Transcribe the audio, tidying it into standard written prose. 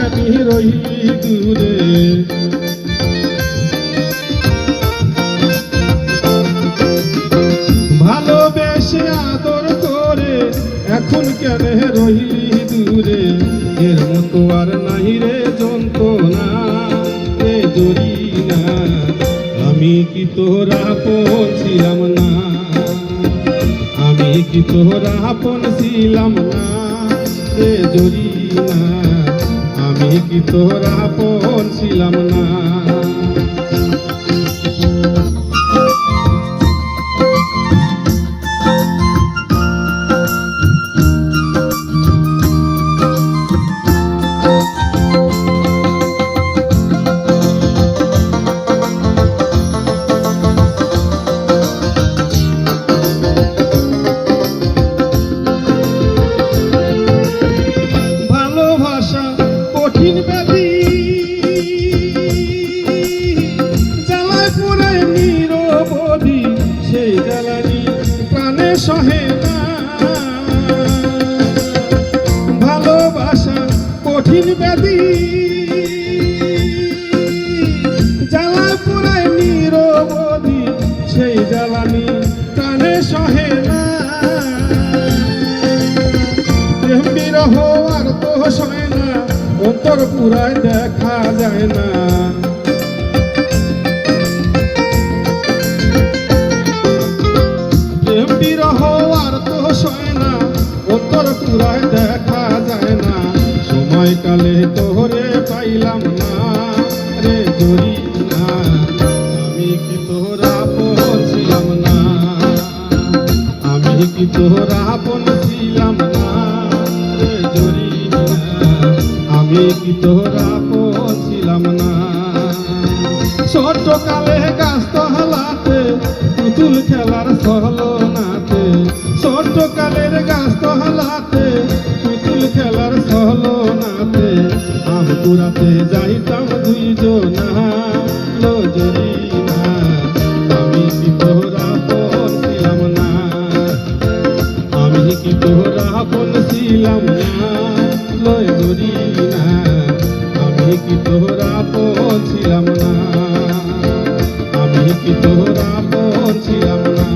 কেনি রইলি দূরে। ভালোবেসে আদর করে এখন কেন রইলি দূরে। এর মতো আর নাই রে যন্ত্রণা এ জরিনা। আমি কি তোর আপন ছিলাম না, আমি কি তোর আপন ছিলাম না রে জরিনা। আমি কি তোর আপন ছিলাম না। কঠিন ব্যাধি জ্বালায় পুরায় নিরবধি, সেই জ্বালানি প্রাণে সহে না। ভালোবাসা কঠিন ব্যাধি জ্বালায় পুরায় নিরবধি, সেই জ্বালানি প্রাণে সহে না। প্রেম বিরহ আর তো সহে না, অন্তর পুরায় দেখা যায় না। প্রেম বিরহ আর তো সয় না, অন্তর পুরায় দেখা যায় না। সময়কালে তোরে পাইলাম না রে জরিনা। আমি কি তোর আপন ছিলাম না, আমি কি তোর আপন ছিলাম না রে জরিনা। আমি কি তোর আপন ছিলাম না। ছোট কালে গাছ তহলাতে পুতুল খেলার ছলনাতে, ছোট কালের গাছ তহলাতে পুতুল খেলার ছলনাতে, আম কুড়াতে যাইতাম দুইজনা লো জরিনা। আমি কি তোর আপন ছিলাম না, আমি কি তোর আপন ছিলাম না লয় জরিনা। আমি কি তোর আপন ছিলাম না, আমি কি তোর আপন ছিলাম না।